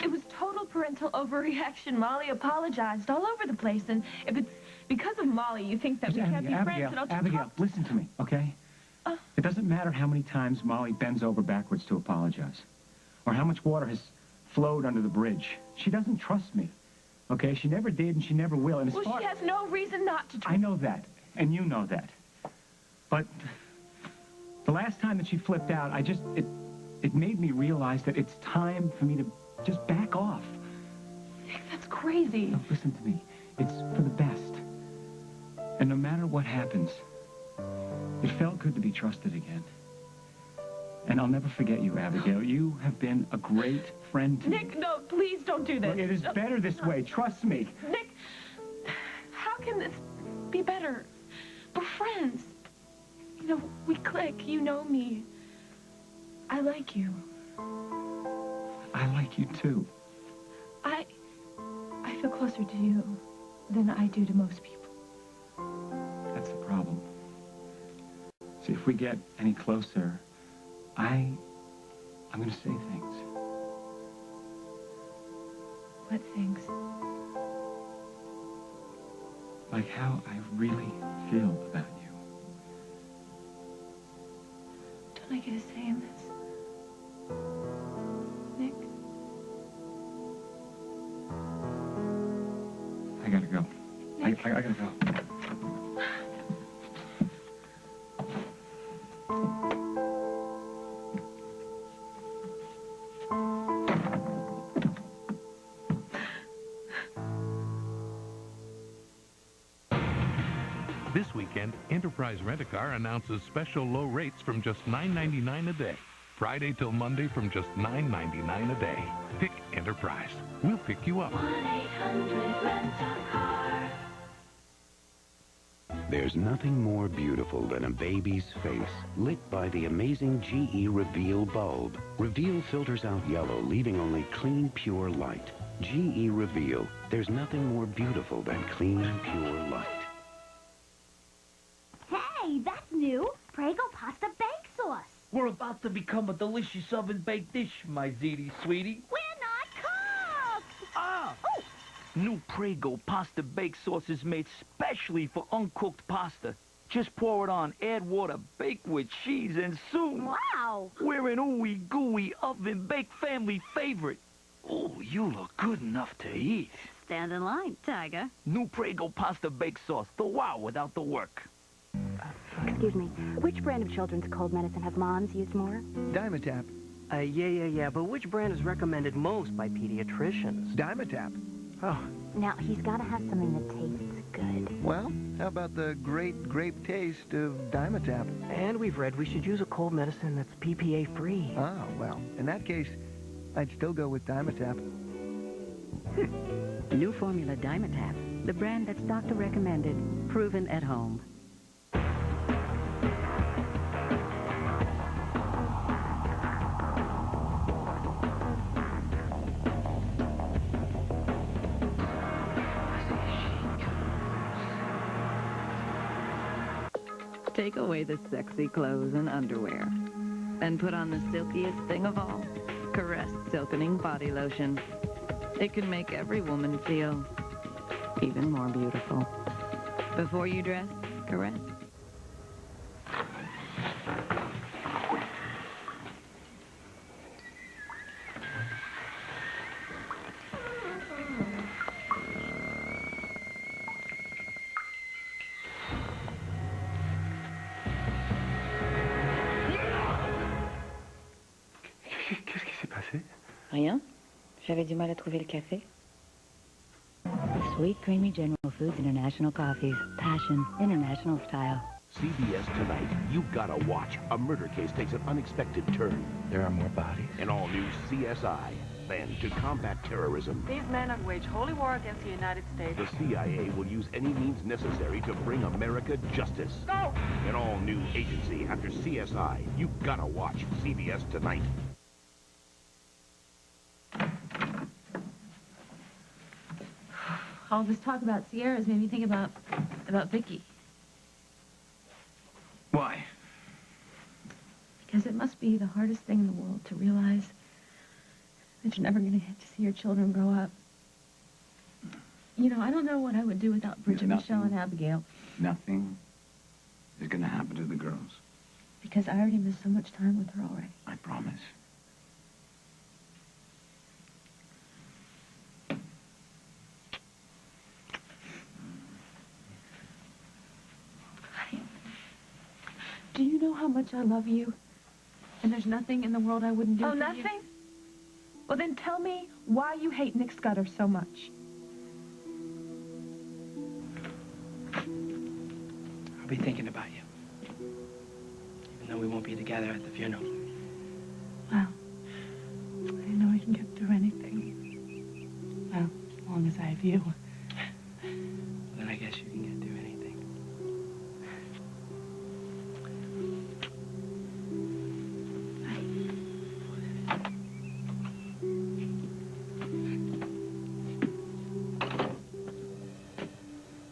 Speaker 2: It was total
Speaker 17: parental overreaction. Molly apologized all over the place, and if it's because of Molly you think that we can't be friends, then I'll just
Speaker 6: Abigail, listen to me, okay? It doesn't matter how many times Molly bends over backwards to apologize, or how much water has flowed under the bridge. She doesn't trust me, okay? She never did, and she never will. And
Speaker 17: Well, she has no reason not to trust.
Speaker 6: I know that, and you know that. But the last time that she flipped out, it made me realize that it's time for me to just back off.
Speaker 17: Nick, that's crazy.
Speaker 6: No, listen to me. It's for the best. And no matter what happens, it felt good to be trusted again. And I'll never forget you, Abigail. You have been a great friend to me.
Speaker 17: Nick, no, please don't do this.
Speaker 6: Look, it is better this way. Trust me.
Speaker 17: Nick, how can this be better? We're friends. You know, we click. You know me. I like you.
Speaker 6: I like you, too.
Speaker 17: I feel closer to you than I do to most people.
Speaker 6: That's the problem. See, if we get any closer, I'm going to say things.
Speaker 17: What things?
Speaker 6: Like how I really feel about you.
Speaker 17: Don't I get a say in this? Nick?
Speaker 6: I gotta go. I gotta go.
Speaker 15: This weekend, Enterprise Rent-A-Car announces special low rates from just $9.99 a day. Friday till Monday from just $9.99 a day. Pick Enterprise. We'll pick you up.
Speaker 10: 1-800-RENT-A-CAR. There's nothing more beautiful than a baby's face lit by the amazing GE Reveal bulb. Reveal filters out yellow, leaving only clean, pure light. GE Reveal. There's nothing more beautiful than clean, pure light.
Speaker 11: Hey, that's new. Prego pasta bake sauce.
Speaker 14: We're about to become a delicious oven-baked dish, my ziti sweetie.
Speaker 11: We're not cooks!
Speaker 14: Ah!
Speaker 11: Oh!
Speaker 14: New Prego pasta bake sauce is made specially for uncooked pasta. Just pour it on, add water, bake with cheese, and soon...
Speaker 11: Wow!
Speaker 14: We're an ooey gooey oven-baked family favorite. Oh, you look good enough to eat.
Speaker 18: Stand in line, Tiger.
Speaker 14: New Prego pasta bake sauce, the wow without the work.
Speaker 18: Excuse me, which brand of children's cold medicine have moms used more?
Speaker 21: Dimetapp.
Speaker 22: Yeah, but which brand is recommended most by pediatricians?
Speaker 21: Dimetapp.
Speaker 22: Oh.
Speaker 18: Now, he's got to have something that tastes good.
Speaker 21: Well, how about the great grape taste of Dimetapp?
Speaker 22: And we've read we should use a cold medicine that's PPA-free.
Speaker 21: Oh, well, in that case, I'd still go with Dimetapp.
Speaker 1: New formula Dimetapp, the brand that's doctor recommended, proven at home. Take away the sexy clothes and underwear, and put on the silkiest thing of all, Caress Silkening Body Lotion. It can make every woman feel even more beautiful. Before you dress, caress.
Speaker 8: Qu'est-ce qui s'est passé?
Speaker 1: Rien. J'avais du mal à trouver le café. Sweet, creamy General Foods International Coffees. Passion. International style.
Speaker 10: CBS tonight. You gotta watch. A murder case takes an unexpected turn.
Speaker 8: There are more bodies.
Speaker 10: An all-new CSI. Then, to combat terrorism,
Speaker 3: These men have waged holy war against the United States.
Speaker 10: the CIA will use any means necessary to bring America justice.
Speaker 3: Go!
Speaker 10: An all-new agency after CSI. You gotta watch CBS tonight.
Speaker 3: All this talk about Sierra's made me think about Vicky.
Speaker 6: Why?
Speaker 3: Because it must be the hardest thing in the world to realize
Speaker 17: that you're never going to get to see your children grow up. You know, I don't know what I would do without Bridget, Michelle, and Abigail.
Speaker 6: Nothing is going to happen to the girls.
Speaker 17: Because I already missed so much time with her already.
Speaker 6: I promise.
Speaker 17: Do you know how much I love you? And there's nothing in the world I wouldn't do for you?
Speaker 2: Nothing? Well, then tell me why you hate Nick Scudder so much.
Speaker 22: I'll be thinking about you. Even though we won't be together at the funeral.
Speaker 17: Well, I know I can get through anything. Well, as long as I have you.
Speaker 22: Then I guess you can get through anything.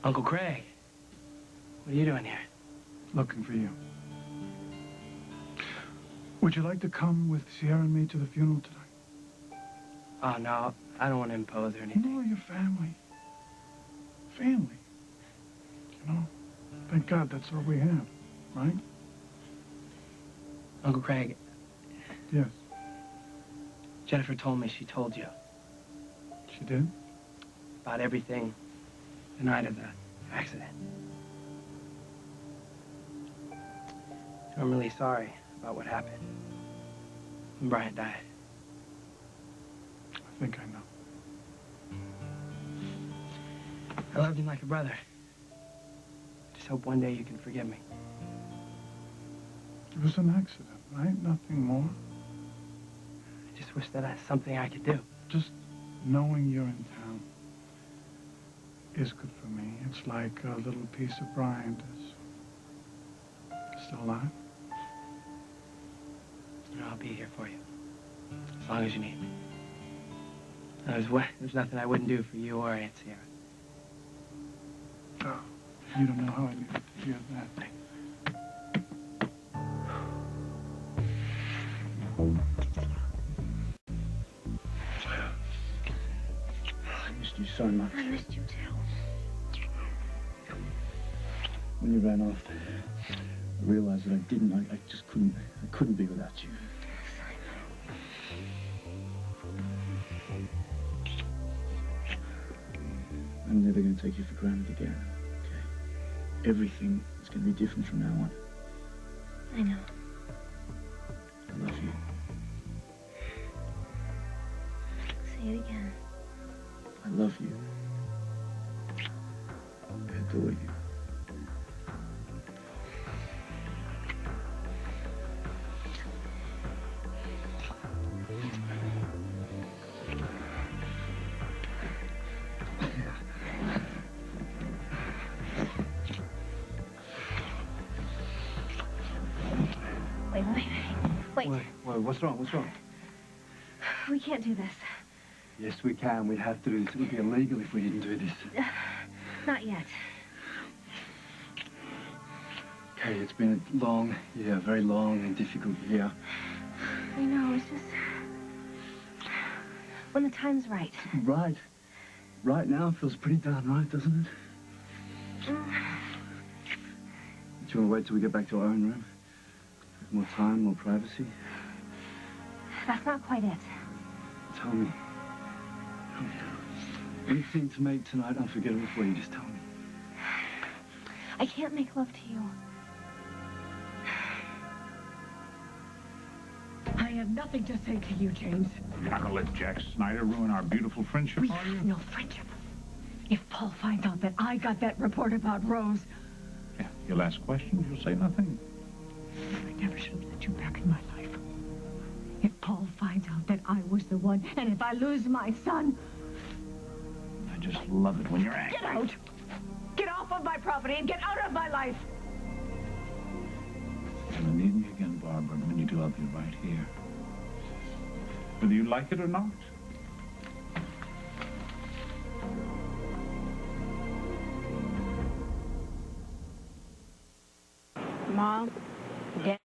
Speaker 22: Uncle Craig, what are you doing here?
Speaker 7: Looking for you. Would you like to come with Sierra and me to the funeral tonight?
Speaker 22: Oh, no, I don't want to impose or anything.
Speaker 7: No, your family. Family. You know, thank God that's all we have, right?
Speaker 22: Uncle Craig.
Speaker 7: Yes.
Speaker 22: Jennifer told me she told you.
Speaker 7: She did?
Speaker 22: About everything the night of the accident. So I'm really sorry about what happened when Brian died.
Speaker 7: I think I know.
Speaker 22: I loved him like a brother. I just hope one day you can forgive me.
Speaker 7: It was an accident, right? Nothing more.
Speaker 22: I just wish that that's something I could do.
Speaker 7: Just knowing you're in town is good for me. It's like a little piece of Brian is still alive.
Speaker 22: You know, I'll be here for you. As long as you need me. There's nothing I wouldn't do for you or Aunt Sierra.
Speaker 7: Oh, you don't know how I needed to hear that.
Speaker 4: I missed you so much.
Speaker 11: I missed you too.
Speaker 4: When you ran off, I realized that I just couldn't be without you. I'm never going to take you for granted again, okay? Everything is going to be different from now on.
Speaker 11: I know.
Speaker 4: I love you.
Speaker 11: Say it again.
Speaker 4: I love you. I adore you.
Speaker 11: Wait.
Speaker 12: Wait, what's wrong? What's wrong?
Speaker 11: We can't do this.
Speaker 12: Yes, we can. We'd have to do this. It would be illegal if we didn't do this.
Speaker 11: Not yet.
Speaker 12: Okay, it's been a long year, very long and difficult year.
Speaker 11: I know, it's just... when the time's right.
Speaker 12: Right. Right now it feels pretty darn right, doesn't it? Do you want to wait till we get back to our own room? More time, more privacy?
Speaker 11: That's not quite it.
Speaker 12: Tell me. Anything to make tonight unforgettable for you, just tell me.
Speaker 11: I can't make love to you.
Speaker 2: I have nothing to say to you, James.
Speaker 4: You're not going to let Jack Snyder ruin our beautiful friendship,
Speaker 2: We
Speaker 4: are you?
Speaker 2: have no friendship. If Paul finds out that I got that report about Rose...
Speaker 4: Yeah, you'll ask questions, you'll say nothing.
Speaker 2: I never should have let you back in my life. If Paul finds out that I was the one, and if I lose my son...
Speaker 4: I just love it when you're angry.
Speaker 2: Get out! Get off of my property and get out of my life!
Speaker 4: When I need me again, Barbara, when you do, I'll be right here. Whether you like it or not.
Speaker 13: Mom, Dad.